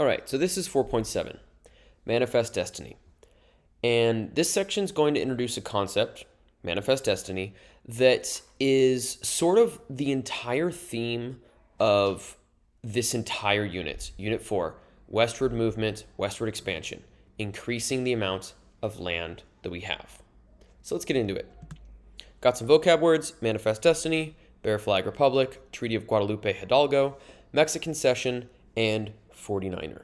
All right, so this is 4.7, Manifest Destiny. And this section is going to introduce a concept, Manifest Destiny, that is sort of the entire theme of this entire unit. Unit 4, westward movement, westward expansion, increasing the amount of land that we have. So let's get into it. Got some vocab words: Manifest Destiny, Bear Flag Republic, Treaty of Guadalupe Hidalgo, Mexican Cession, and 49er.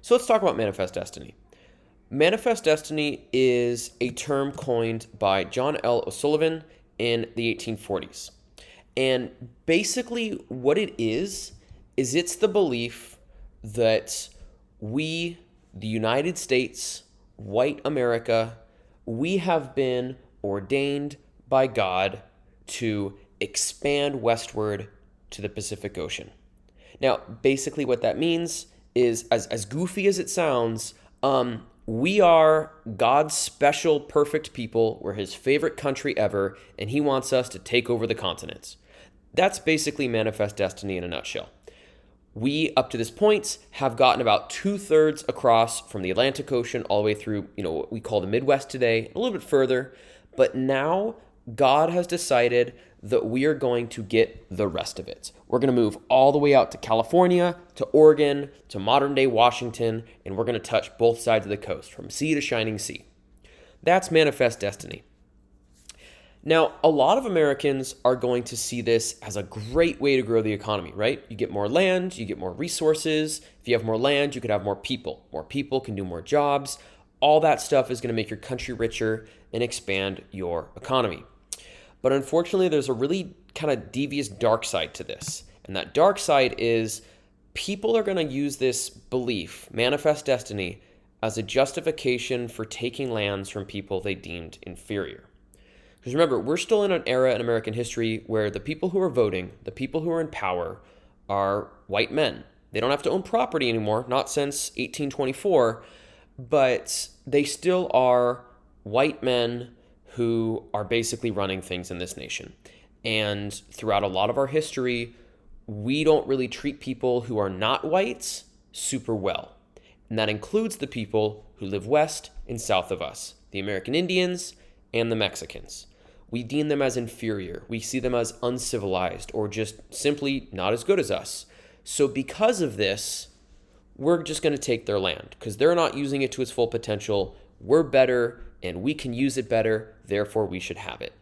So let's talk about Manifest Destiny. Manifest Destiny is a term coined by John L. O'Sullivan in the 1840s. And basically what it is it's the belief that we, the United States, white America, we have been ordained by God to expand westward to the Pacific Ocean. Now, basically what that means is, as goofy as it sounds, we are God's special, perfect people. We're his favorite country ever, and he wants us to take over the continents. That's basically Manifest Destiny in a nutshell. We, up to this point, have gotten about 2/3 across from the Atlantic Ocean all the way through, what we call the Midwest today, a little bit further. But now God has decided that we are going to get the rest of it. We're going to move all the way out to California, to Oregon, to modern-day Washington, and we're going to touch both sides of the coast, from sea to shining sea. That's Manifest Destiny. Now, a lot of Americans are going to see this as a great way to grow the economy, right? You get more land, you get more resources. If you have more land, you could have more people. More people can do more jobs. All that stuff is going to make your country richer and expand your economy. But unfortunately, there's a really kind of devious dark side to this. And that dark side is people are going to use this belief, Manifest Destiny, as a justification for taking lands from people they deemed inferior. Because remember, we're still in an era in American history where the people who are voting, the people who are in power, are white men. They don't have to own property anymore, not since 1824, but they still are white men who are basically running things in this nation. And throughout a lot of our history, we don't really treat people who are not whites super well. And that includes the people who live west and south of us, the American Indians and the Mexicans. We deem them as inferior. We see them as uncivilized or just simply not as good as us. So because of this, we're just going to take their land because they're not using it to its full potential. We're better and we can use it better, therefore we should have it.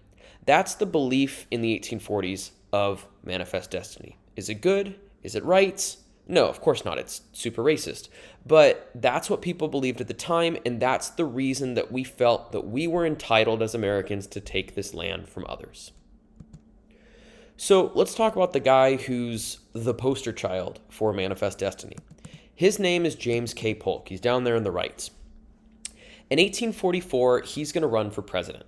That's the belief in the 1840s of Manifest Destiny. Is it good? Is it right? No, of course not. It's super racist. But that's what people believed at the time, and that's the reason that we felt that we were entitled as Americans to take this land from others. So let's talk about the guy who's the poster child for Manifest Destiny. His name is James K. Polk. He's down there on the right. In 1844, he's going to run for president.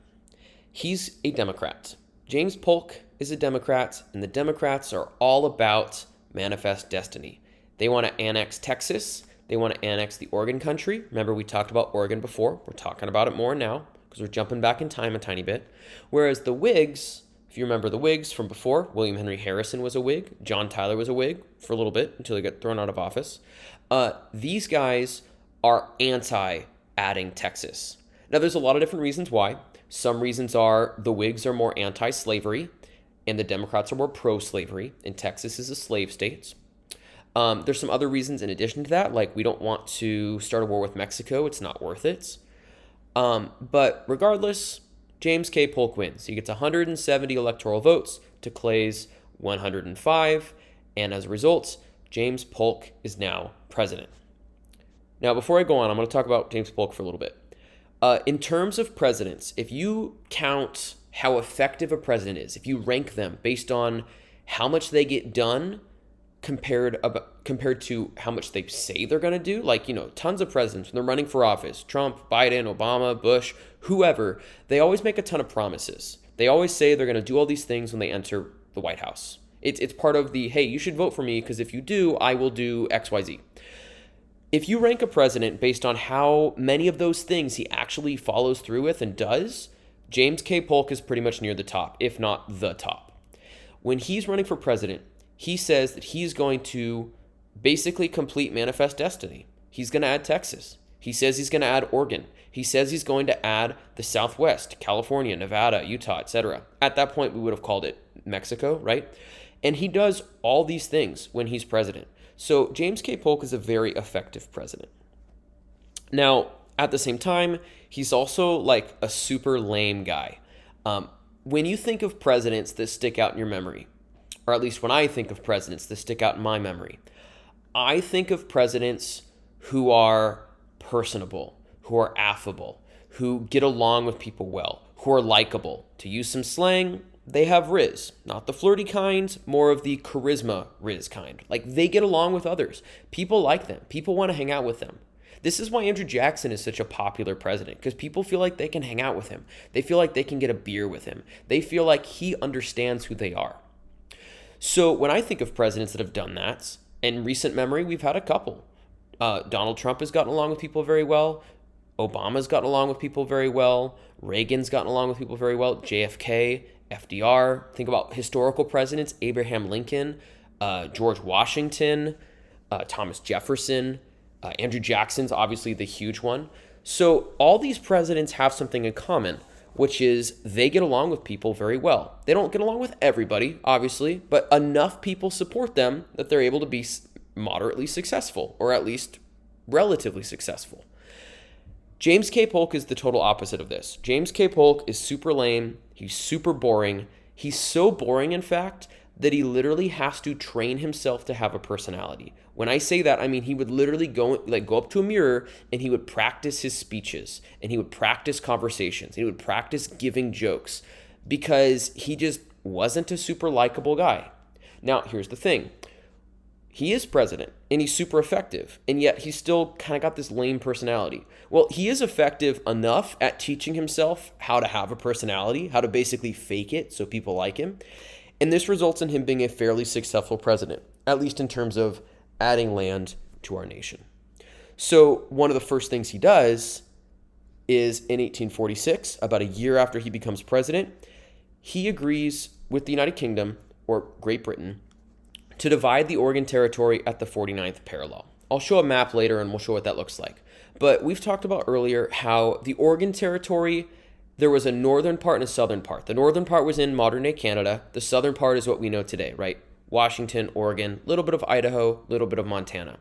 He's a Democrat. James Polk is a Democrat, and the Democrats are all about Manifest Destiny. They want to annex Texas. They want to annex the Oregon country. Remember, we talked about Oregon before. We're talking about it more now because we're jumping back in time a tiny bit. Whereas the Whigs, if you remember the Whigs from before, William Henry Harrison was a Whig. John Tyler was a Whig for a little bit until he got thrown out of office. These guys are anti-adding Texas. Now, there's a lot of different reasons why. Some reasons are the Whigs are more anti-slavery and the Democrats are more pro-slavery, and Texas is a slave state. There's some other reasons in addition to that, like we don't want to start a war with Mexico. It's not worth it. But regardless, James K. Polk wins. He gets 170 electoral votes to Clay's 105, and as a result, James Polk is now president. Now, before I go on, I'm going to talk about James Polk for a little bit. In terms of presidents, if you count how effective a president is, if you rank them based on how much they get done compared to how much they say they're going to do, like, tons of presidents, when they're running for office, Trump, Biden, Obama, Bush, whoever, they always make a ton of promises. They always say they're going to do all these things when they enter the White House. It's part of the, hey, you should vote for me because if you do, I will do X, Y, Z. If you rank a president based on how many of those things he actually follows through with and does, James K. Polk is pretty much near the top, if not the top. When he's running for president, he says that he's going to Basically complete manifest destiny. He's going to add Texas. He says he's going to add Oregon. He says he's going to add the Southwest, California, Nevada, Utah, etc. At that point, we would have called it Mexico, right? And he does all these things when he's president. So James K. Polk is a very effective president. Now, at the same time, he's also like a super lame guy. When you think of presidents that stick out in your memory, or at least when I think of presidents that stick out in my memory, I think of presidents who are personable, who are affable, who get along with people well, who are likable. To use some slang, they have riz. Not the flirty kind, more of the charisma riz kind. Like, they get along with others. People like them. People want to hang out with them. This is why Andrew Jackson is such a popular president, because people feel like they can hang out with him. They feel like they can get a beer with him. They feel like he understands who they are. So when I think of presidents that have done that, in recent memory, we've had a couple. Donald Trump has gotten along with people very well. Obama's gotten along with people very well. Reagan's gotten along with people very well. JFK, FDR. Think about historical presidents: Abraham Lincoln, George Washington, Thomas Jefferson, Andrew Jackson's obviously the huge one. So all these presidents have something in common, which is they get along with people very well. They don't get along with everybody, obviously, but enough people support them that they're able to be moderately successful, or at least relatively successful. James K. Polk is the total opposite of this. James K. Polk is super lame. He's super boring. He's so boring, in fact, that he literally has to train himself to have a personality. When I say that, I mean he would literally go up to a mirror and he would practice his speeches and he would practice conversations. He would practice giving jokes because he just wasn't a super likable guy. Now, here's the thing. He is president and he's super effective, and yet he's still kind of got this lame personality. Well, he is effective enough at teaching himself how to have a personality, how to basically fake it so people like him. And this results in him being a fairly successful president, at least in terms of adding land to our nation. So one of the first things he does is in 1846, about a year after he becomes president, he agrees with the United Kingdom, or Great Britain, to divide the Oregon Territory at the 49th parallel. I'll show a map later and we'll show what that looks like. But we've talked about earlier how the Oregon Territory, there was a northern part and a southern part. The northern part was in modern-day Canada. The southern part is what we know today, right? Washington, Oregon, a little bit of Idaho, a little bit of Montana.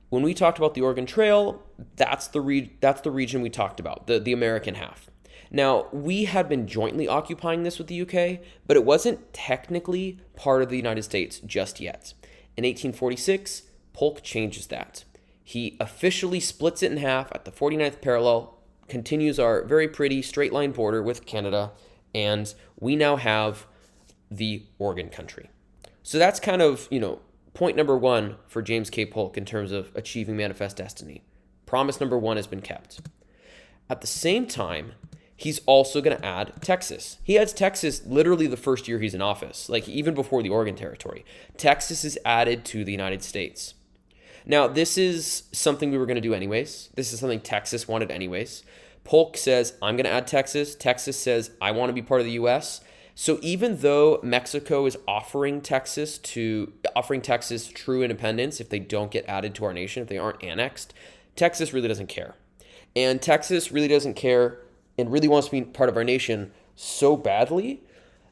When we talked about the Oregon Trail, that's the region we talked about, the American half. Now, we had been jointly occupying this with the UK, but it wasn't technically part of the United States just yet. In 1846, Polk changes that. He officially splits it in half at the 49th parallel, continues our very pretty straight line border with Canada, and we now have the Oregon country. So that's kind of, point number one for James K. Polk in terms of achieving manifest destiny. Promise number one has been kept. At the same time, he's also going to add Texas. He adds Texas literally the first year he's in office, like even before the Oregon Territory. Texas is added to the United States. Now, this is something we were going to do anyways. This is something Texas wanted anyways. Polk says, I'm going to add Texas. Texas says, I want to be part of the U.S. So even though Mexico is offering Texas true independence if they don't get added to our nation, if they aren't annexed, Texas really doesn't care. And Texas really doesn't care and really wants to be part of our nation so badly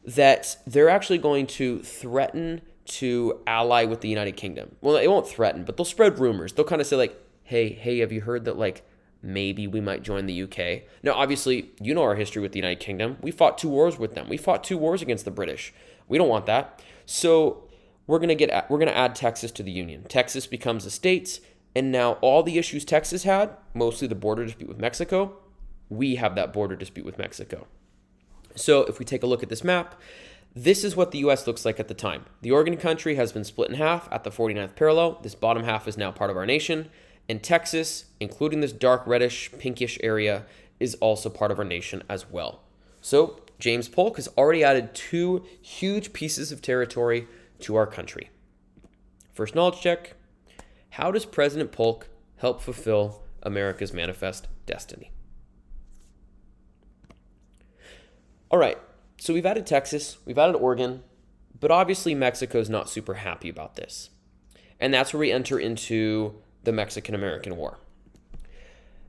that they're actually going to threaten to ally with the United Kingdom. Well, they won't threaten, but they'll spread rumors. They'll kind of say like, hey, have you heard that maybe we might join the UK? Now, obviously, you know our history with the United Kingdom. We fought 2 wars with them. We fought 2 wars against the British. We don't want that. So we're going to add Texas to the Union. Texas becomes a state, and now all the issues Texas had, mostly the border dispute with Mexico, we have that border dispute with Mexico. So if we take a look at this map, this is what the U.S. looks like at the time. The Oregon country has been split in half at the 49th parallel. This bottom half is now part of our nation. And Texas, including this dark reddish, pinkish area, is also part of our nation as well. So James Polk has already added 2 huge pieces of territory to our country. First knowledge check. How does President Polk help fulfill America's manifest destiny? All right, so we've added Texas, we've added Oregon, but obviously Mexico's not super happy about this. And that's where we enter into the Mexican-American War.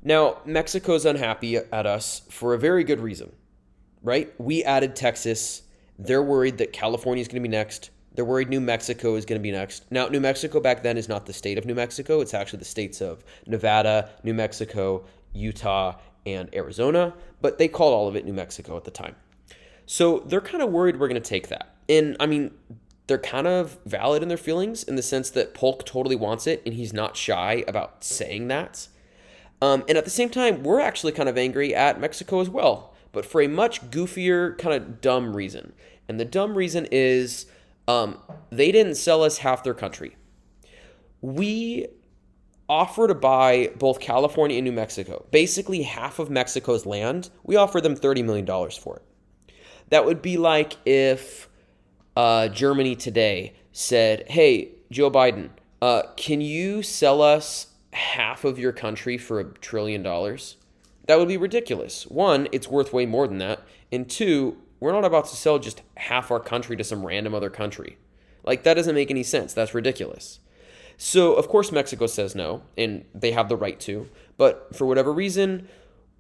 Now, Mexico's unhappy at us for a very good reason, right? We added Texas. They're worried that California is going to be next. They're worried New Mexico is going to be next. Now, New Mexico back then is not the state of New Mexico. It's actually the states of Nevada, New Mexico, Utah, and Arizona. But they called all of it New Mexico at the time. So they're kind of worried we're going to take that. And I mean, they're kind of valid in their feelings in the sense that Polk totally wants it and he's not shy about saying that. And at the same time, we're actually kind of angry at Mexico as well, but for a much goofier, kind of dumb reason. And the dumb reason is they didn't sell us half their country. We offer to buy both California and New Mexico, basically half of Mexico's land. We offer them $30 million for it. That would be like if Germany today said, hey, Joe Biden, can you sell us half of your country for $1 trillion? That would be ridiculous. One, it's worth way more than that. And two, we're not about to sell just half our country to some random other country. Like, that doesn't make any sense. That's ridiculous. So, of course, Mexico says no, and they have the right to. But for whatever reason,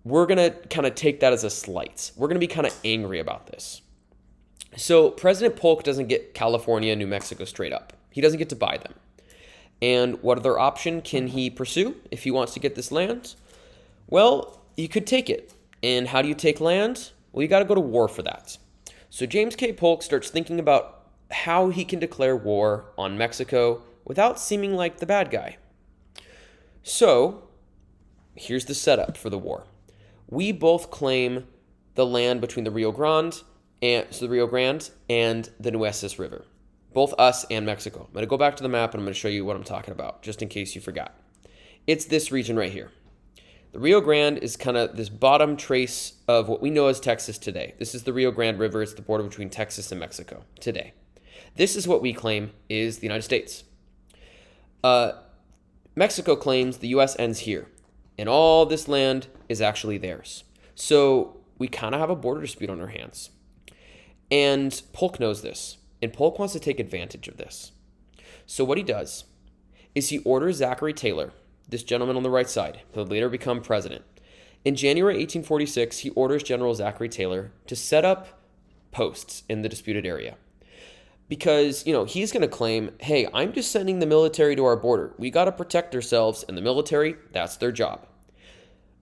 we're going to kind of take that as a slight. We're going to be kind of angry about this. So President Polk doesn't get California and New Mexico straight up. He doesn't get to buy them. And what other option can he pursue if he wants to get this land? Well, you could take it. And how do you take land? Well, you got to go to war for that. So James K. Polk starts thinking about how he can declare war on Mexico without seeming like the bad guy. So here's the setup for the war. We both claim the land between the Rio Grande and the Nueces River. Both us and Mexico. I'm going to go back to the map and I'm going to show you what I'm talking about, just in case you forgot. It's this region right here. The Rio Grande is kind of this bottom trace of what we know as Texas today. This is the Rio Grande River. It's the border between Texas and Mexico today. This is what we claim is the United States. Mexico claims the U.S. ends here, and all this land is actually theirs. So we kind of have a border dispute on our hands. And Polk knows this, and Polk wants to take advantage of this. So what he does is he orders Zachary Taylor, this gentleman on the right side, who would later become president. In January 1846, he orders General Zachary Taylor to set up posts in the disputed area. Because, he's going to claim, hey, I'm just sending the military to our border. We got to protect ourselves, and the military, that's their job.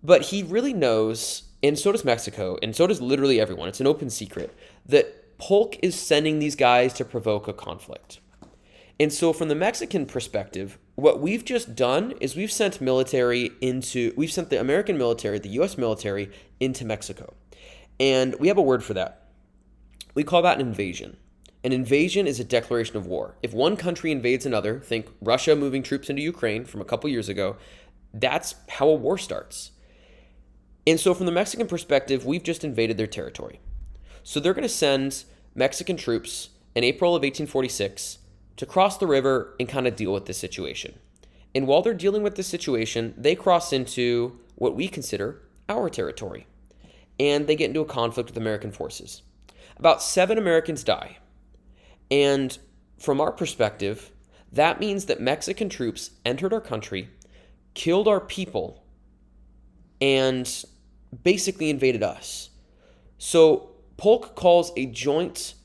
But he really knows, and so does Mexico, and so does literally everyone, it's an open secret, that Polk is sending these guys to provoke a conflict. And so from the Mexican perspective, what we've just done is we've sent the American military, the U.S. military, into Mexico. And we have a word for that. We call that an invasion. An invasion is a declaration of war. If one country invades another, think Russia moving troops into Ukraine from a couple years ago, that's how a war starts. And so from the Mexican perspective, we've just invaded their territory. So they're going to send Mexican troops in April of 1846 to cross the river and kind of deal with this situation. And while they're dealing with this situation, they cross into what we consider our territory. And they get into a conflict with American forces. About 7 Americans die. And from our perspective, that means that Mexican troops entered our country, killed our people, and basically invaded us. So Polk calls a joint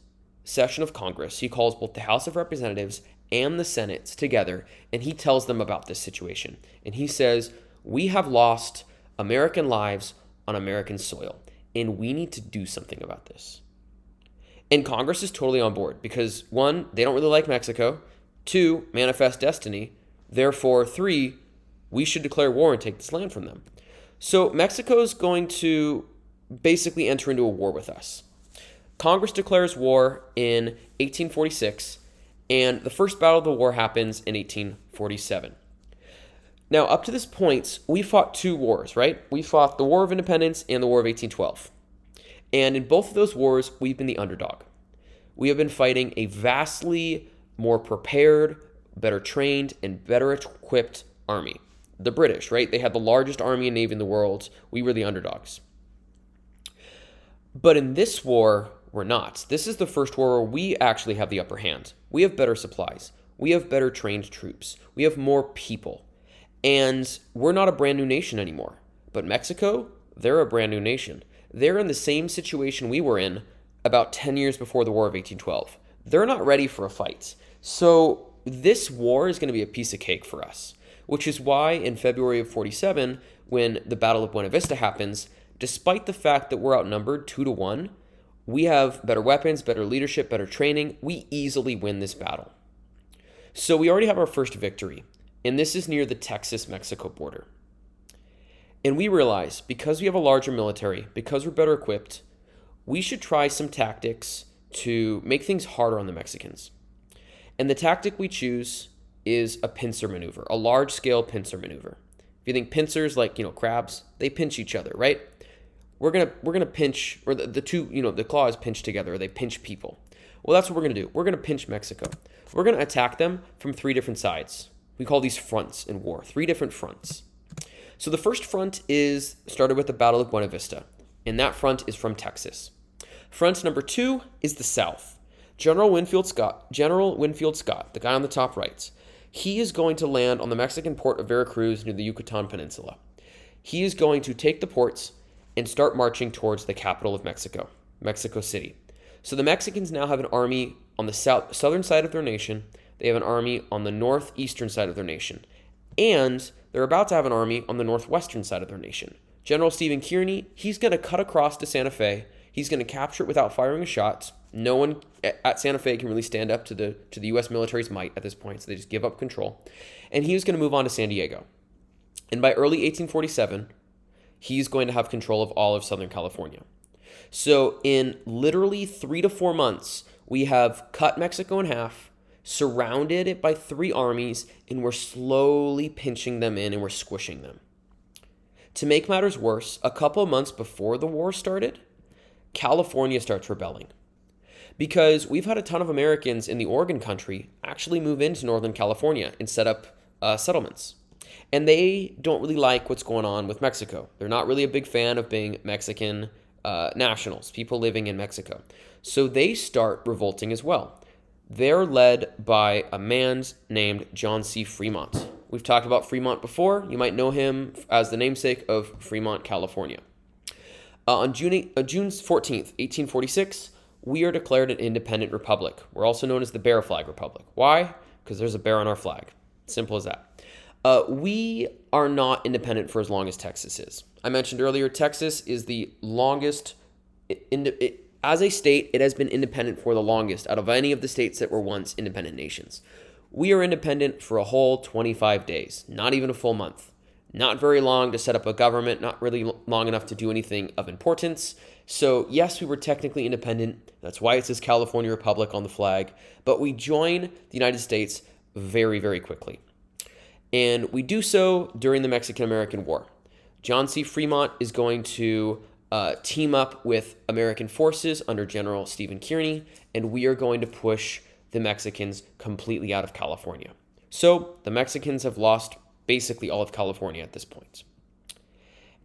session of Congress. He calls both the House of Representatives and the Senate together, and he tells them about this situation. And he says, we have lost American lives on American soil, and we need to do something about this. And Congress is totally on board because 1, they don't really like Mexico. 2, manifest destiny. Therefore, 3, we should declare war and take this land from them. So Mexico's going to basically enter into a war with us. Congress declares war in 1846, and the first battle of the war happens in 1847. Now, up to this point, we fought 2 wars, right? We fought the War of Independence and the War of 1812. And in both of those wars, we've been the underdog. We have been fighting a vastly more prepared, better trained, and better equipped army. The British, right? They had the largest army and navy in the world. We were the underdogs. But in this war, we're not. This is the first war where we actually have the upper hand. We have better supplies. We have better trained troops. We have more people. And we're not a brand new nation anymore. But Mexico, they're a brand new nation. They're in the same situation we were in about 10 years before the War of 1812. They're not ready for a fight. So this war is going to be a piece of cake for us, which is why in February of 47, when the Battle of Buena Vista happens, despite the fact that we're outnumbered 2-1, we have better weapons, better leadership, better training. We easily win this battle. So we already have our first victory, and this is near the Texas-Mexico border. And we realize, because we have a larger military, because we're better equipped, we should try some tactics to make things harder on the Mexicans. And the tactic we choose is a pincer maneuver, a large-scale pincer maneuver. If you think pincers like, crabs, they pinch each other, right? We're gonna pinch, or the two, the claws pinch together, or they pinch people. Well, that's what we're gonna do. We're gonna pinch Mexico. We're gonna attack them from 3 different sides. We call these fronts in war, 3 different fronts. So the first front is started with the Battle of Buena Vista, and that front is from Texas. Front number 2 is the South. General Winfield Scott, the guy on the top right, he is going to land on the Mexican port of Veracruz near the Yucatan Peninsula. He is going to take the ports and start marching towards the capital of Mexico, Mexico City. So the Mexicans now have an army on the southern side of their nation. They have an army on the northeastern side of their nation. And they're about to have an army on the northwestern side of their nation. General Stephen Kearny, he's going to cut across to Santa Fe. He's going to capture it without firing a shot. No one at Santa Fe can really stand up to the U.S. military's might at this point, so they just give up control. And he was going to move on to San Diego. And by early 1847, he's going to have control of all of Southern California. So in literally 3 to 4 months, we have cut Mexico in half, surrounded it by 3 armies, and we're slowly pinching them in and we're squishing them. To make matters worse, a couple of months before the war started, California starts rebelling. Because we've had a ton of Americans in the Oregon country actually move into Northern California and set up settlements. And they don't really like what's going on with Mexico. They're not really a big fan of being Mexican nationals, people living in Mexico. So they start revolting as well. They're led by a man named John C. Fremont. We've talked about Fremont before. You might know him as the namesake of Fremont, California. On June 14th, 1846, we are declared an independent republic. We're also known as the Bear Flag Republic. Why? Because there's a bear on our flag. Simple as that. We are not independent for as long as Texas is. I mentioned earlier, Texas is the longest, as a state, it has been independent for the longest out of any of the states that were once independent nations. We are independent for a whole 25 days, not even a full month. Not very long to set up a government, not really long enough to do anything of importance. So yes, we were technically independent. That's why it says California Republic on the flag. But we join the United States very, very quickly. And we do so during the Mexican-American War. John C. Fremont is going to team up with American forces under General Stephen Kearny, and we are going to push the Mexicans completely out of California. So the Mexicans have lost basically all of California at this point.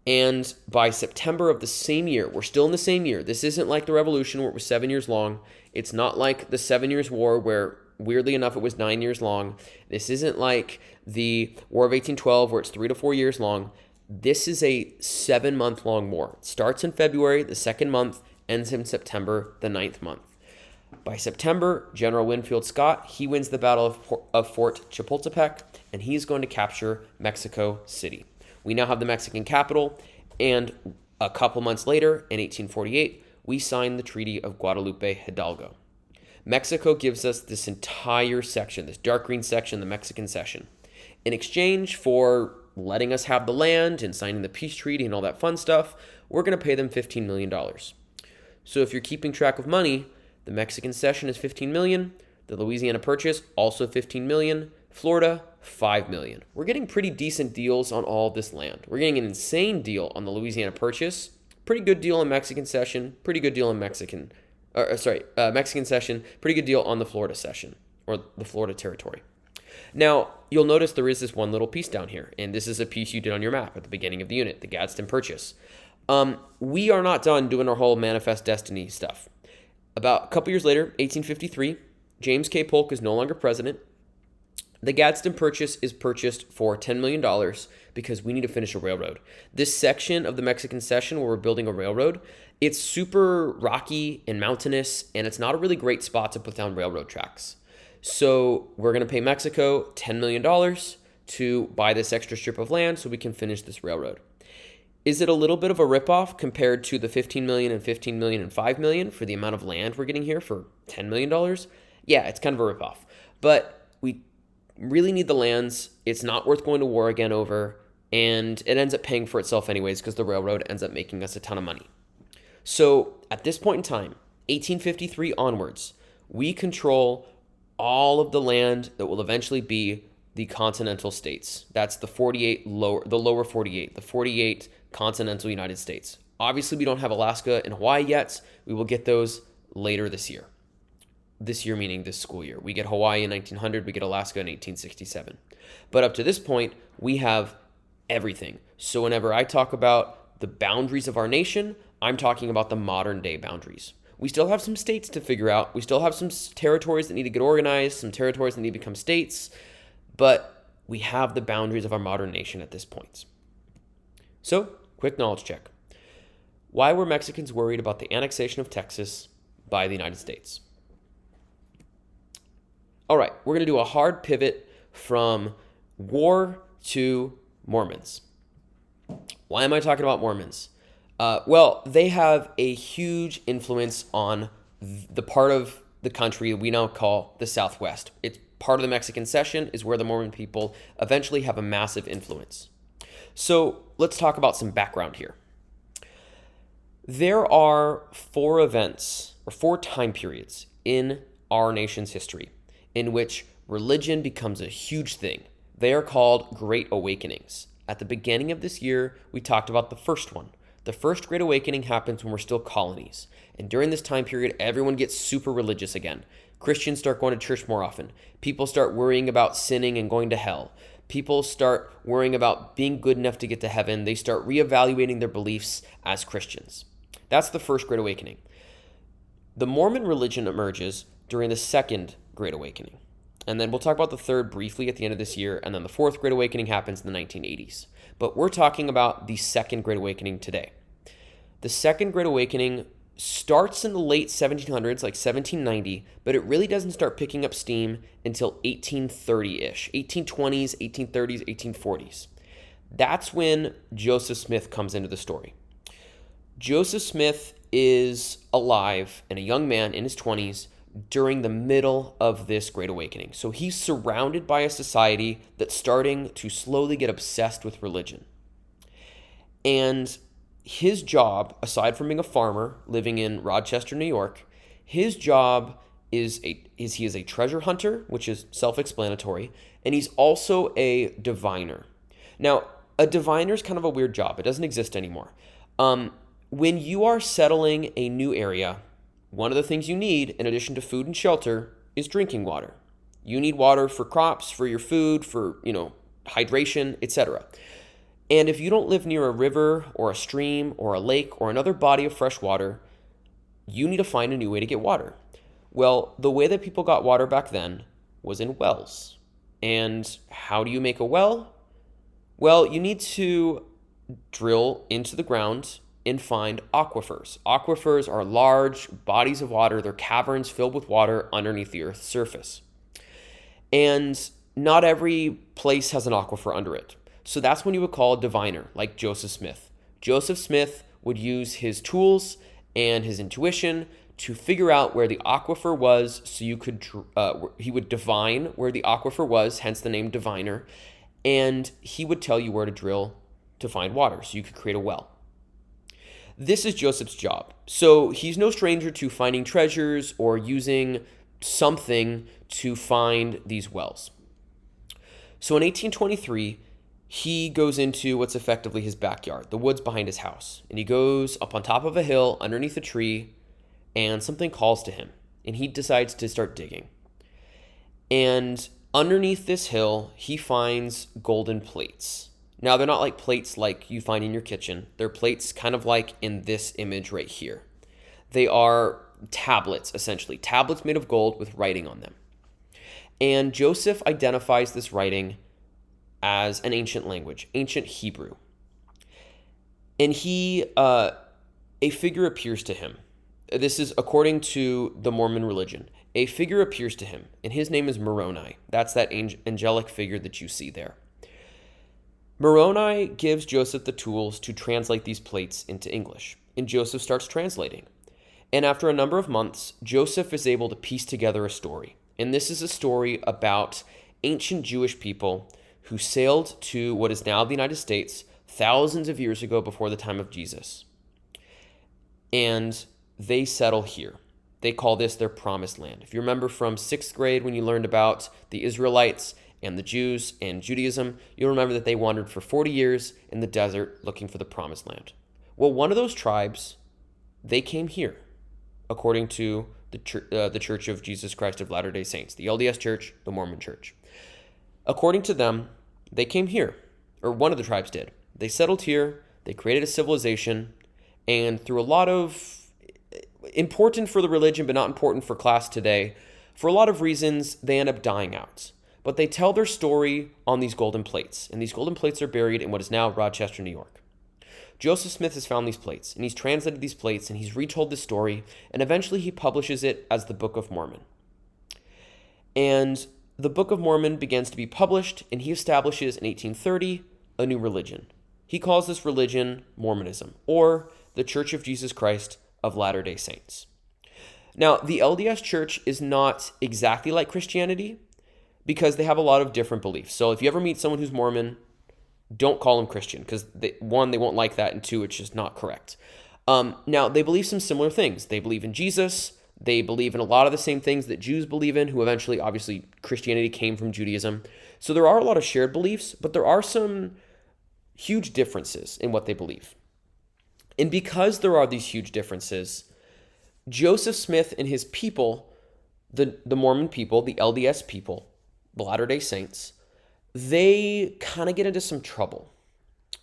And by September of the same year, we're still in the same year. This isn't like the Revolution where it was 7 years long. It's not like the 7 Years' War where, weirdly enough, it was 9 years long. This isn't like the War of 1812 where it's 3 to 4 years long. This is a 7-month-long war. It starts in February, the 2nd month, ends in September, the 9th month. By September, General Winfield Scott, he wins the Battle of Fort Chapultepec, and he's going to capture Mexico City. We now have the Mexican capital, and a couple months later, in 1848, we sign the Treaty of Guadalupe Hidalgo. Mexico gives us this entire section, this dark green section, the Mexican Cession. In exchange for letting us have the land and signing the peace treaty and all that fun stuff, we're going to pay them $15 million. So if you're keeping track of money, the Mexican Cession is $15 million, the Louisiana Purchase also $15 million, Florida $5 million. We're getting pretty decent deals on all this land. We're getting an insane deal on the Louisiana Purchase, pretty good deal on Mexican Cession, pretty good deal on Mexican Cession, pretty good deal on the Florida Cession, or the Florida Territory. Now, you'll notice there is this one little piece down here, and this is a piece you did on your map at the beginning of the unit, the Gadsden Purchase. We are not done doing our whole Manifest Destiny stuff. About a couple years later, 1853, James K. Polk is no longer president. The Gadsden Purchase is purchased for $10 million because we need to finish a railroad. This section of the Mexican Cession where we're building a railroad, it's super rocky and mountainous, and it's not a really great spot to put down railroad tracks. So we're going to pay Mexico $10 million to buy this extra strip of land so we can finish this railroad. Is it a little bit of a ripoff compared to the $15 million and $15 million and $5 million for the amount of land we're getting here for $10 million? Yeah, it's kind of a ripoff. But we really need the lands. It's not worth going to war again over, and it ends up paying for itself anyways because the railroad ends up making us a ton of money. So at this point in time, 1853 onwards, we control all of the land that will eventually be the continental states. That's the lower 48, the 48 continental United States. Obviously, we don't have Alaska and Hawaii yet. We will get those later this year. This year meaning this school year. We get Hawaii in 1900, we get Alaska in 1867. But up to this point, we have everything. So whenever I talk about the boundaries of our nation, I'm talking about the modern day boundaries. We still have some states to figure out. We still have some territories that need to get organized, some territories that need to become states, but we have the boundaries of our modern nation at this point. So, quick knowledge check. Why were Mexicans worried about the annexation of Texas by the United States? All right, we're going to do a hard pivot from war to Mormons. Why am I talking about Mormons? Well, they have a huge influence on the part of the country we now call the Southwest. It's part of the Mexican Cession is where the Mormon people eventually have a massive influence. So let's talk about some background here. There are 4 events or 4 time periods in our nation's history in which religion becomes a huge thing. They are called Great Awakenings. At the beginning of this year, we talked about the first one. The first Great Awakening happens when we're still colonies. And during this time period, everyone gets super religious again. Christians start going to church more often. People start worrying about sinning and going to hell. People start worrying about being good enough to get to heaven. They start reevaluating their beliefs as Christians. That's the first Great Awakening. The Mormon religion emerges during the second Great Awakening. And then we'll talk about the third briefly at the end of this year, and then the fourth Great Awakening happens in the 1980s. But we're talking about the second Great Awakening today. The second Great Awakening starts in the late 1700s, like 1790, but it really doesn't start picking up steam until 1830-ish, 1820s, 1830s, 1840s. That's when Joseph Smith comes into the story. Joseph Smith is alive and a young man in his 20s during the middle of this Great Awakening. So he's surrounded by a society that's starting to slowly get obsessed with religion. And his job, aside from being a farmer living in Rochester, New York, his job is he is a treasure hunter, which is self-explanatory, and he's also a diviner. Now, a diviner is kind of a weird job. It doesn't exist anymore. When you are settling a new area, one of the things you need, in addition to food and shelter, is drinking water. You need water for crops, for your food, for, hydration, etc. And if you don't live near a river or a stream or a lake or another body of fresh water, you need to find a new way to get water. Well, the way that people got water back then was in wells. And how do you make a well? Well, you need to drill into the ground and find aquifers. Aquifers are large bodies of water. They're caverns filled with water underneath the Earth's surface. And not every place has an aquifer under it. So that's when you would call a diviner, like Joseph Smith. Joseph Smith would use his tools and his intuition to figure out where the aquifer was, so he would divine where the aquifer was, hence the name diviner, and he would tell you where to drill to find water, so you could create a well. This is Joseph's job. So he's no stranger to finding treasures or using something to find these wells. So in 1823, he goes into what's effectively his backyard, the woods behind his house. And he goes up on top of a hill underneath a tree, and something calls to him. And he decides to start digging. And underneath this hill, he finds golden plates. Now, they're not like plates like you find in your kitchen. They're plates kind of like in this image right here. They are tablets, essentially. Tablets made of gold with writing on them. And Joseph identifies this writing as an ancient language, ancient Hebrew. And a figure appears to him. This is according to the Mormon religion. A figure appears to him, and his name is Moroni. That's that angelic figure that you see there. Moroni gives Joseph the tools to translate these plates into English, and Joseph starts translating. And after a number of months, Joseph is able to piece together a story. And this is a story about ancient Jewish people who sailed to what is now the United States thousands of years ago before the time of Jesus. And they settle here. They call this their promised land. If you remember from 6th grade when you learned about the Israelites and the Jews and Judaism, you'll remember that they wandered for 40 years in the desert looking for the promised land. Well, one of those tribes, they came here, according to the Church of Jesus Christ of Latter-day Saints, the LDS Church, the Mormon Church. According to them, they came here, or one of the tribes did. They settled here, they created a civilization, and through a lot of important for the religion, but not important for class today, for a lot of reasons, they end up dying out. But they tell their story on these golden plates, and these golden plates are buried in what is now Rochester, New York. Joseph Smith has found these plates, and he's translated these plates, and he's retold this story, and eventually he publishes it as the Book of Mormon. And the Book of Mormon begins to be published, and he establishes in 1830 a new religion. He calls this religion Mormonism, or the Church of Jesus Christ of Latter-day Saints. Now, the LDS Church is not exactly like Christianity because they have a lot of different beliefs. So if you ever meet someone who's Mormon, don't call them Christian because, one, they won't like that, and two, it's just not correct. Now, they believe some similar things. They believe in Jesus. They believe in a lot of the same things that Jews believe in, who eventually, obviously, Christianity came from Judaism. So there are a lot of shared beliefs, but there are some huge differences in what they believe. And because there are these huge differences, Joseph Smith and his people, the Mormon people, the LDS people, the Latter-day Saints, they kind of get into some trouble.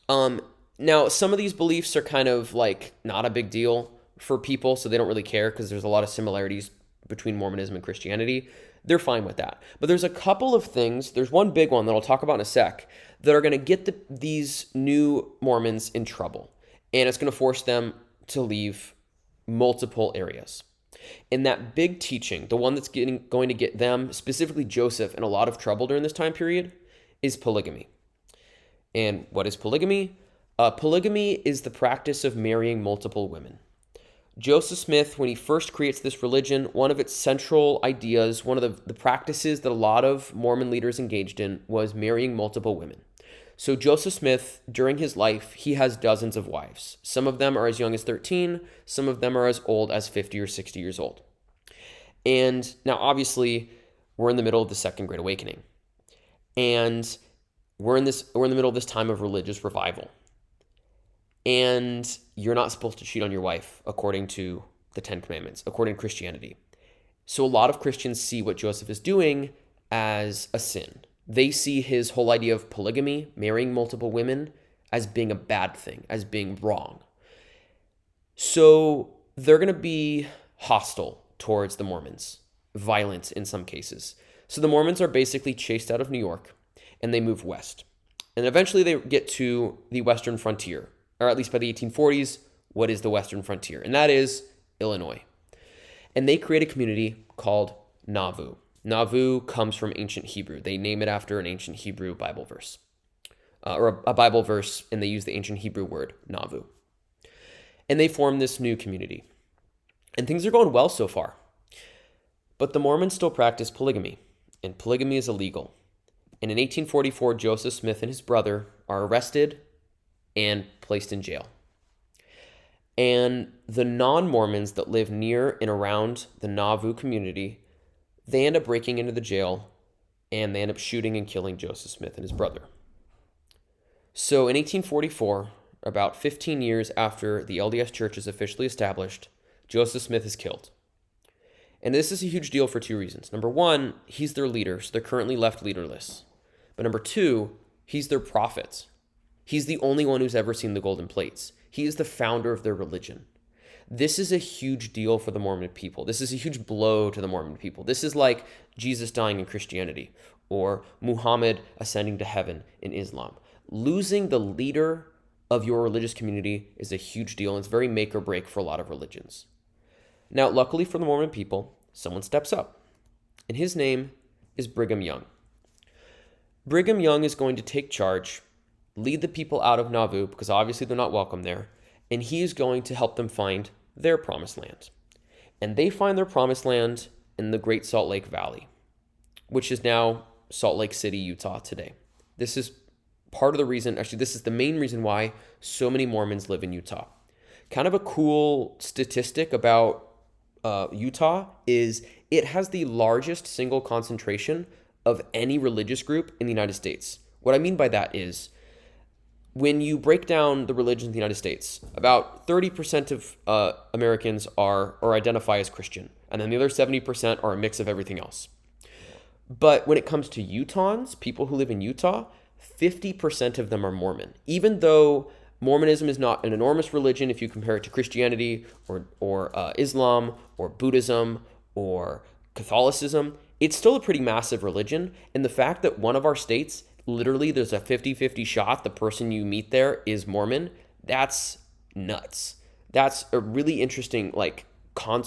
Now, some of these beliefs are kind of like not a big deal for people, so they don't really care because there's a lot of similarities between Mormonism and Christianity. They're fine with that. But there's a couple of things, there's one big one that I'll talk about in a sec, that are going to get these new Mormons in trouble. And it's going to force them to leave multiple areas. And that big teaching, the one that's going to get them, specifically Joseph, in a lot of trouble during this time period, is polygamy. And what is polygamy? Polygamy is the practice of marrying multiple women. Joseph Smith, when he first creates this religion, one of its central ideas, one of the practices that a lot of Mormon leaders engaged in was marrying multiple women. So Joseph Smith, during his life, he has dozens of wives. Some of them are as young as 13. Some of them are as old as 50 or 60 years old. And now, obviously, we're in the middle of the Second Great Awakening. And we're in the middle of this time of religious revival. And you're not supposed to cheat on your wife, according to the Ten Commandments, according to Christianity. So a lot of Christians see what Joseph is doing as a sin. They see his whole idea of polygamy, marrying multiple women, as being a bad thing, as being wrong. So they're going to be hostile towards the Mormons, violent in some cases. So the Mormons are basically chased out of New York, and they move west. And eventually they get to the western frontier, or at least by the 1840s, what is the western frontier? And that is Illinois. And they create a community called Nauvoo. Nauvoo comes from ancient Hebrew. They name it after an ancient Hebrew Bible verse, or a Bible verse, and they use the ancient Hebrew word, Nauvoo. And they form this new community. And things are going well so far. But the Mormons still practice polygamy, and polygamy is illegal. And in 1844, Joseph Smith and his brother are arrested and placed in jail. And the non-Mormons that live near and around the Nauvoo community, they end up breaking into the jail, and they end up shooting and killing Joseph Smith and his brother. So in 1844, about 15 years after the LDS Church is officially established, Joseph Smith is killed. And this is a huge deal for two reasons. Number one, he's their leader, so they're currently left leaderless. But number two, he's their prophet. He's the only one who's ever seen the golden plates. He is the founder of their religion. this is a huge deal for the Mormon people. This is a huge blow to the Mormon people. This is like Jesus dying in Christianity or Muhammad ascending to heaven in Islam. Losing the leader of your religious community is a huge deal, and it's very make or break for a lot of religions. Now, luckily for the Mormon people, someone steps up, and his name is Brigham Young. Brigham Young is going to take charge, lead the people out of Nauvoo, because obviously they're not welcome there, and he is going to help them find their promised land. And they find their promised land in the Great Salt Lake Valley, which is now Salt Lake City, Utah today. This is part of the reason, actually, this is the main reason why so many Mormons live in Utah. Kind of a cool statistic about Utah is it has the largest single concentration of any religious group in the United States. What I mean by that is when you break down the religions in the United States, about 30% of Americans are or identify as Christian, and then the other 70% are a mix of everything else. But when it comes to Utahns, people who live in Utah, 50% of them are Mormon. Even though Mormonism is not an enormous religion if you compare it to Christianity or Islam or Buddhism or Catholicism, it's still a pretty massive religion. And the fact that one of our states, literally there's a 50-50 shot the person you meet there is Mormon, that's nuts. That's a really interesting,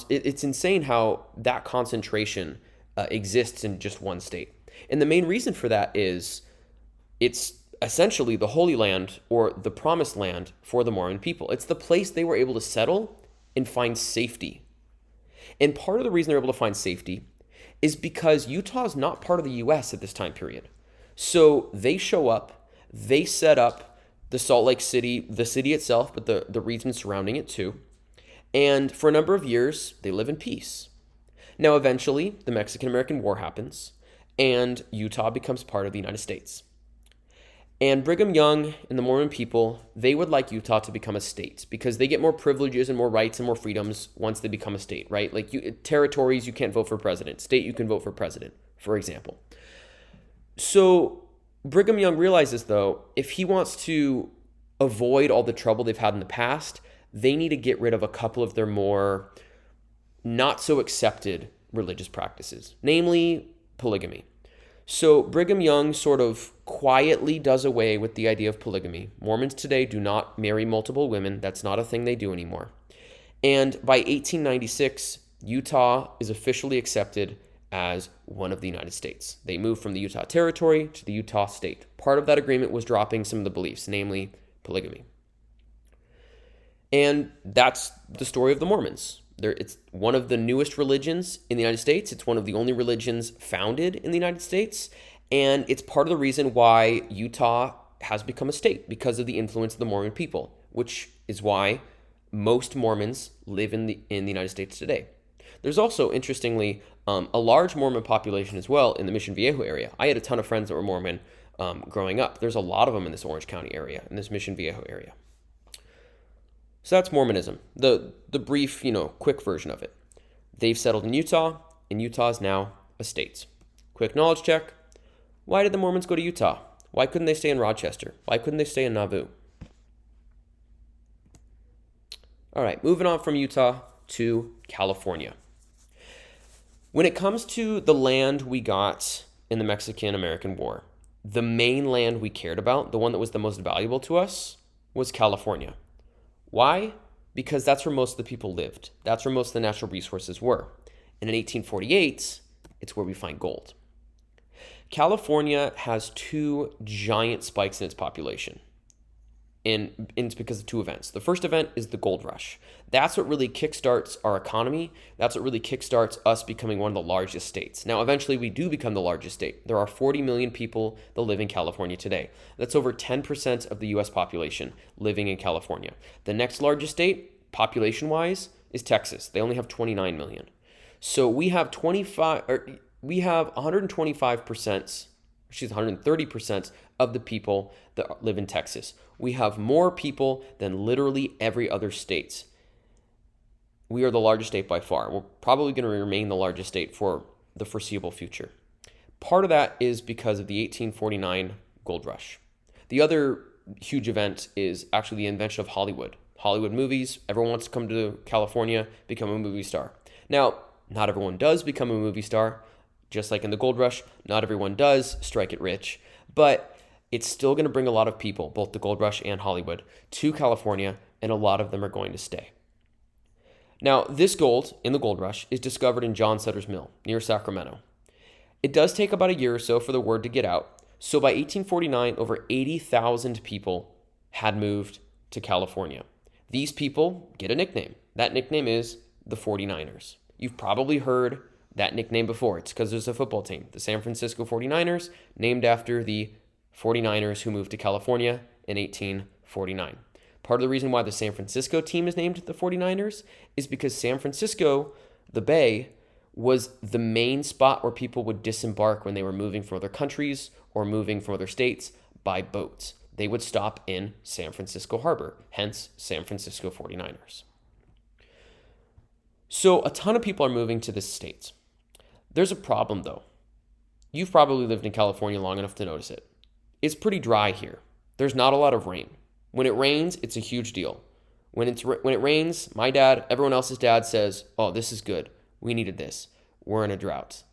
it's insane how that concentration exists in just one state. And the main reason for that is it's essentially the Holy Land or the Promised Land for the Mormon people. It's the place they were able to settle and find safety. And part of the reason they're able to find safety is because Utah is not part of the U.S. at this time period. So they show up, they set up the Salt Lake City, the city itself, but the region surrounding it too. And for a number of years, they live in peace. Now, eventually, the Mexican-American War happens, and Utah becomes part of the United States. And Brigham Young and the Mormon people, they would like Utah to become a state because they get more privileges and more rights and more freedoms once they become a state, right? Like territories, you can't vote for president. State, you can vote for president, for example. So Brigham Young realizes, though, if he wants to avoid all the trouble they've had in the past, they need to get rid of a couple of their more not so accepted religious practices, namely polygamy. So Brigham Young sort of quietly does away with the idea of polygamy. Mormons today do not marry multiple women. That's not a thing they do anymore. And by 1896, Utah is officially accepted as one of the United States. They moved from the Utah Territory to the Utah State. Part of that agreement was dropping some of the beliefs, namely polygamy. And that's the story of the Mormons. It's one of the newest religions in the United States. It's one of the only religions founded in the United States. And it's part of the reason why Utah has become a state, because of the influence of the Mormon people, which is why most Mormons live in the United States today. There's also, interestingly, a large Mormon population as well in the Mission Viejo area. I had a ton of friends that were Mormon growing up. There's a lot of them in this Orange County area, in this Mission Viejo area. So that's Mormonism, the brief, quick version of it. They've settled in Utah, and Utah is now a state. Quick knowledge check. Why did the Mormons go to Utah? Why couldn't they stay in Rochester? Why couldn't they stay in Nauvoo? All right, moving on from Utah to California. When it comes to the land we got in the Mexican-American War, the main land we cared about, the one that was the most valuable to us, was California. Why? Because that's where most of the people lived. That's where most of the natural resources were. And in 1848, it's where we find gold. California has two giant spikes in its population. And it's because of two events. The first event is the gold rush. That's what really kickstarts our economy. That's what really kickstarts us becoming one of the largest states. Now, eventually, we do become the largest state. There are 40 million people that live in California today. That's over 10% of the U.S. population living in California. The next largest state, population-wise, is Texas. They only have 29 million. So we have 130% of the people that live in Texas. We have more people than literally every other state. We are the largest state by far. We're probably going to remain the largest state for the foreseeable future. Part of that is because of the 1849 gold rush. The other huge event is actually the invention of Hollywood. Hollywood movies. Everyone wants to come to California, become a movie star. Now, not everyone does become a movie star. Just like in the gold rush, not everyone does strike it rich, but it's still going to bring a lot of people, both the gold rush and Hollywood, to California, and a lot of them are going to stay. Now, this gold in the gold rush is discovered in John Sutter's Mill near Sacramento. It does take about a year or so for the word to get out. So by 1849, over 80,000 people had moved to California. These people get a nickname. That nickname is the 49ers. You've probably heard that nickname before. It's because there's a football team, the San Francisco 49ers, named after the 49ers who moved to California in 1849. Part of the reason why the San Francisco team is named the 49ers is because San Francisco, the Bay, was the main spot where people would disembark when they were moving from other countries or moving from other states by boats. They would stop in San Francisco Harbor, hence San Francisco 49ers. So a ton of people are moving to the States. There's a problem though. You've probably lived in California long enough to notice it. It's pretty dry here. There's not a lot of rain. When it rains, it's a huge deal. When it rains, my dad, everyone else's dad says, "Oh, this is good. We needed this. We're in a drought."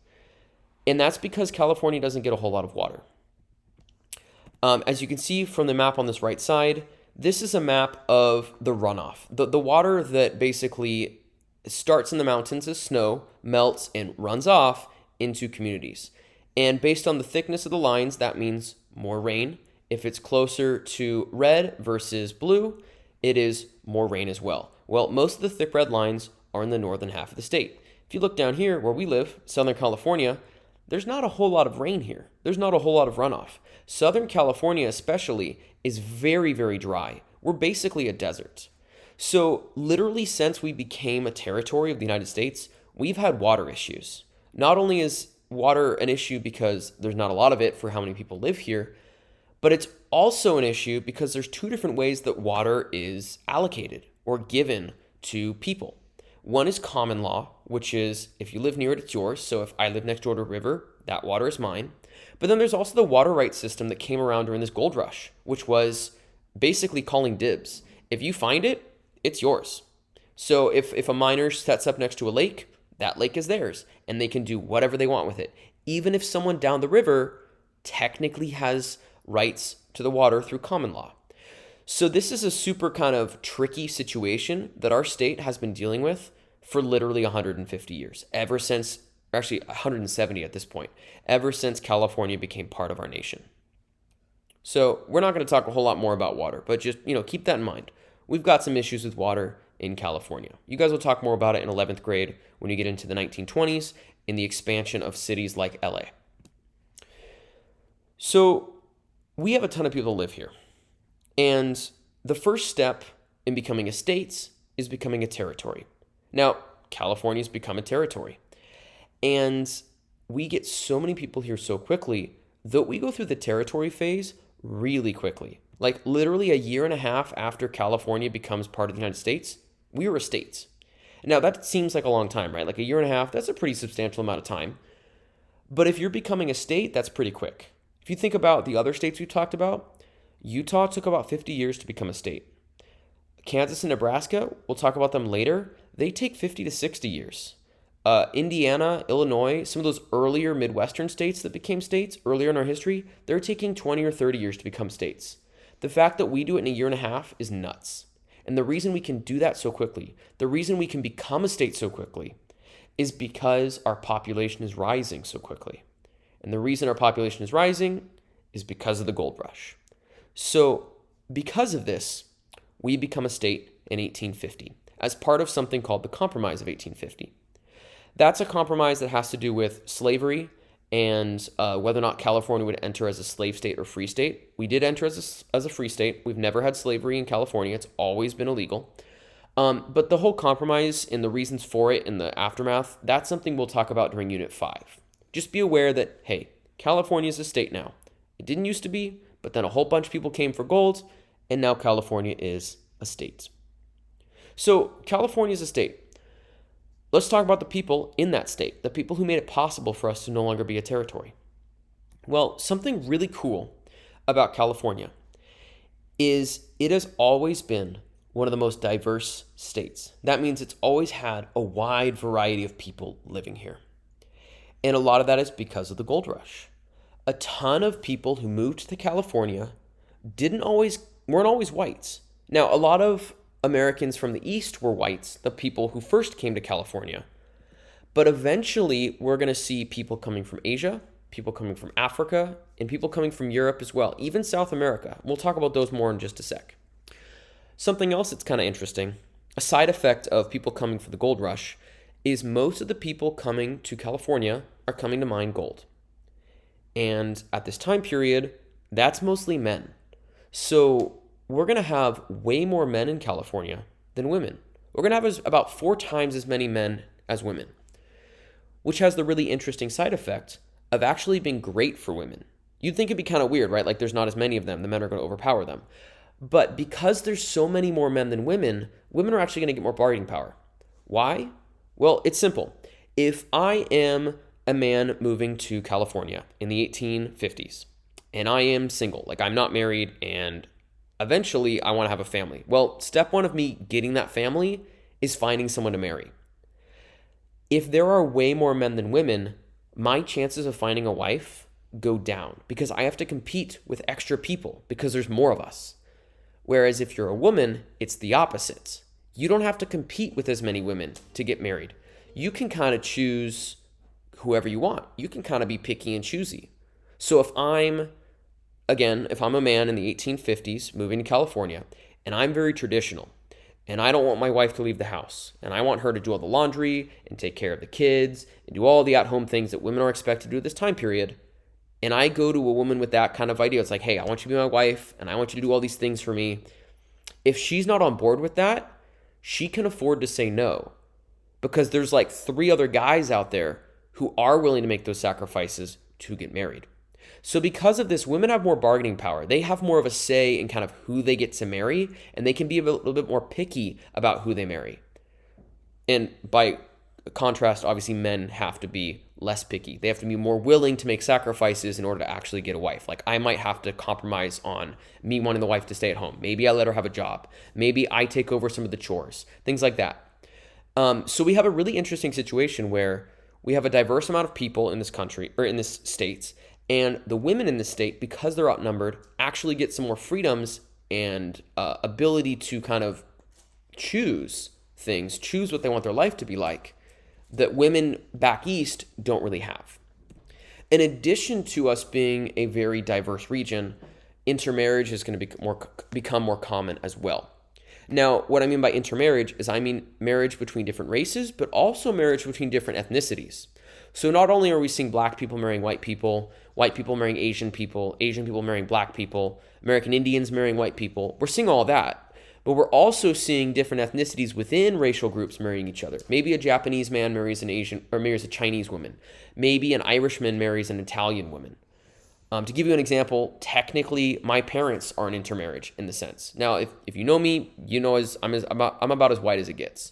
And that's because California doesn't get a whole lot of water. As you can see from the map on this right side, this is a map of the runoff. The water that basically starts in the mountains as snow, melts, and runs off into communities. And based on the thickness of the lines, that means more rain. If it's closer to red versus blue, it is more rain as well. Well, most of the thick red lines are in the northern half of the state. If you look down here where we live, Southern California, there's not a whole lot of rain here. There's not a whole lot of runoff. Southern California especially is very, very dry. We're basically a desert. So literally since we became a territory of the United States, we've had water issues. Not only is water an issue because there's not a lot of it for how many people live here, but it's also an issue because there's two different ways that water is allocated or given to people. One is common law, which is if you live near it, it's yours. So if I live next door to a river, that water is mine. But then there's also the water rights system that came around during this gold rush, which was basically calling dibs. If you find it, it's yours. So if a miner sets up next to a lake, that lake is theirs, and they can do whatever they want with it. Even if someone down the river technically has rights to the water through common law. So this is a super kind of tricky situation that our state has been dealing with for literally 150 years, ever since, actually 170 at this point, ever since California became part of our nation. So we're not going to talk a whole lot more about water, but just, keep that in mind. We've got some issues with water in California. You guys will talk more about it in 11th grade when you get into the 1920s in the expansion of cities like LA. So we have a ton of people that live here. And the first step in becoming a state is becoming a territory. Now, California's become a territory. And we get so many people here so quickly that we go through the territory phase really quickly. Like literally a year and a half after California becomes part of the United States, we were a state. Now that seems like a long time, right? Like a year and a half, that's a pretty substantial amount of time. But if you're becoming a state, that's pretty quick. If you think about the other states we talked about, Utah took about 50 years to become a state. Kansas and Nebraska, we'll talk about them later, they take 50 to 60 years. Indiana, Illinois, some of those earlier Midwestern states that became states earlier in our history, they're taking 20 or 30 years to become states. The fact that we do it in a year and a half is nuts. And the reason we can do that so quickly, the reason we can become a state so quickly, is because our population is rising so quickly. And the reason our population is rising is because of the gold rush. So because of this, we become a state in 1850 as part of something called the Compromise of 1850. That's a compromise that has to do with slavery and whether or not California would enter as a slave state or free state. We did enter as a free state. We've never had slavery in California. It's always been illegal. But the whole compromise and the reasons for it and the aftermath, that's something we'll talk about during Unit 5. Just be aware that, hey, California is a state now. It didn't used to be, but then a whole bunch of people came for gold, and now California is a state. So California is a state. Let's talk about the people in that state, the people who made it possible for us to no longer be a territory. Well, something really cool about California is it has always been one of the most diverse states. That means it's always had a wide variety of people living here. And a lot of that is because of the gold rush. A ton of people who moved to California weren't always whites. Now, a lot of Americans from the East were whites, the people who first came to California. But eventually, we're going to see people coming from Asia, people coming from Africa, and people coming from Europe as well, even South America. We'll talk about those more in just a sec. Something else that's kind of interesting, a side effect of people coming for the gold rush, is most of the people coming to California are coming to mine gold. And at this time period, that's mostly men. So we're going to have way more men in California than women. We're going to have about 4 times as many men as women, which has the really interesting side effect of actually being great for women. You'd think it'd be kind of weird, right? Like there's not as many of them. The men are going to overpower them. But because there's so many more men than women, women are actually going to get more bargaining power. Why? Well, it's simple. If I am a man moving to California in the 1850s and I am single, like I'm not married and eventually I want to have a family. Well, step 1 of me getting that family is finding someone to marry. If there are way more men than women, my chances of finding a wife go down because I have to compete with extra people because there's more of us. Whereas if you're a woman, it's the opposite. You don't have to compete with as many women to get married. You can kind of choose whoever you want. You can kind of be picky and choosy. So if I'm a man in the 1850s moving to California and I'm very traditional and I don't want my wife to leave the house and I want her to do all the laundry and take care of the kids and do all the at-home things that women are expected to do at this time period, and I go to a woman with that kind of idea, it's like, hey, I want you to be my wife and I want you to do all these things for me. If she's not on board with that, she can afford to say no because there's like 3 other guys out there who are willing to make those sacrifices to get married. So because of this, women have more bargaining power. They have more of a say in kind of who they get to marry, and they can be a little bit more picky about who they marry. And by contrast, obviously men have to be less picky. They have to be more willing to make sacrifices in order to actually get a wife. Like I might have to compromise on me wanting the wife to stay at home. Maybe I let her have a job. Maybe I take over some of the chores, things like that. So we have a really interesting situation where we have a diverse amount of people in this country or in this states, and the women in this state, because they're outnumbered, actually get some more freedoms and ability to kind of choose what they want their life to be like, that women back east don't really have. In addition to us being a very diverse region, intermarriage is going to become more common as well. Now, what I mean by intermarriage is I mean marriage between different races, but also marriage between different ethnicities. So not only are we seeing black people marrying white people marrying Asian people marrying black people, American Indians marrying white people, we're seeing all that. But we're also seeing different ethnicities within racial groups marrying each other. Maybe a Japanese man marries an Asian or marries a Chinese woman. Maybe an Irishman marries an Italian woman. To give you an example, technically my parents are an intermarriage in the sense. Now, if you know me, you know I'm about as white as it gets.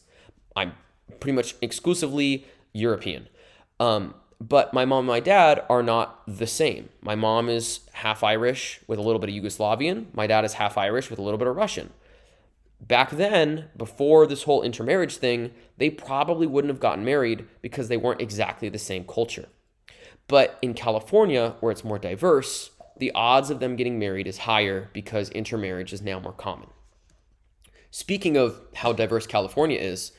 I'm pretty much exclusively European. But my mom and my dad are not the same. My mom is half Irish with a little bit of Yugoslavian. My dad is half Irish with a little bit of Russian. Back then, before this whole intermarriage thing, they probably wouldn't have gotten married because they weren't exactly the same culture. But in California, where it's more diverse, the odds of them getting married is higher because intermarriage is now more common. Speaking of how diverse California is,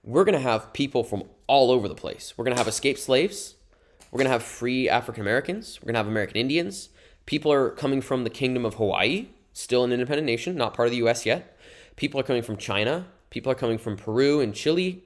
we're going to have people from all over the place. We're going to have escaped slaves. We're going to have free African Americans. We're going to have American Indians. People are coming from the Kingdom of Hawaii, still an independent nation, not part of the U.S. yet. People are coming from China. People are coming from Peru and Chile,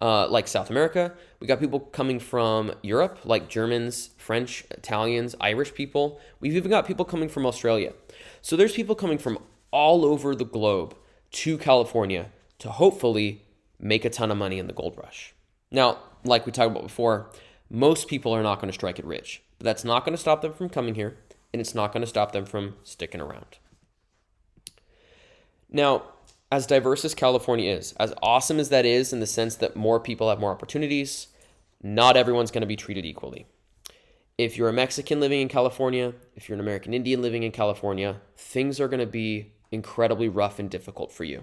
like South America. We got people coming from Europe, like Germans, French, Italians, Irish people. We've even got people coming from Australia. So there's people coming from all over the globe to California to hopefully make a ton of money in the gold rush. Now, like we talked about before, most people are not going to strike it rich, but that's not going to stop them from coming here, and it's not going to stop them from sticking around. Now, as diverse as California is, as awesome as that is in the sense that more people have more opportunities, not everyone's going to be treated equally. If you're a Mexican living in California, if you're an American Indian living in California, things are going to be incredibly rough and difficult for you.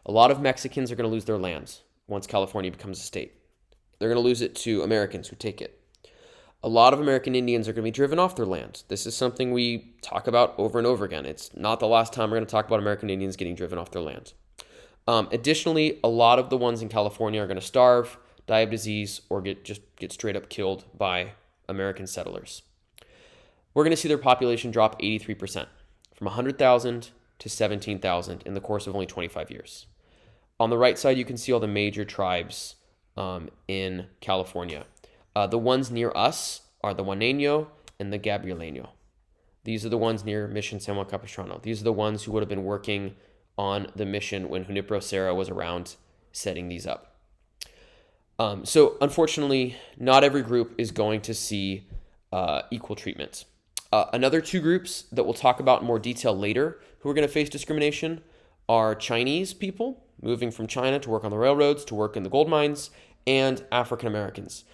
A lot of Mexicans are going to lose their lands once California becomes a state. They're going to lose it to Americans who take it. A lot of American Indians are going to be driven off their land. This is something we talk about over and over again. It's not the last time we're going to talk about American Indians getting driven off their land. Additionally, a lot of the ones in California are going to starve, die of disease, or get straight up killed by American settlers. We're going to see their population drop 83%, from 100,000 to 17,000 in the course of only 25 years. On the right side, you can see all the major tribes in California. The ones near us are the Juaneño and the Gabrieleño. These are the ones near Mission San Juan Capistrano. These are the ones who would have been working on the mission when Junipero Serra was around setting these up. So unfortunately, not every group is going to see equal treatment. Another two groups that we'll talk about in more detail later who are going to face discrimination are Chinese people moving from China to work on the railroads, to work in the gold mines, and African Americans.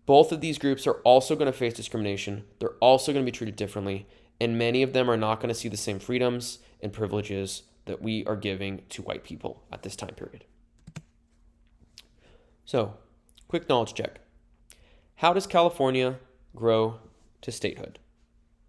Both of these groups are also going to face discrimination. They're also going to be treated differently, and many of them are not going to see the same freedoms and privileges that we are giving to white people at this time period. So, quick knowledge check. How does California grow to statehood?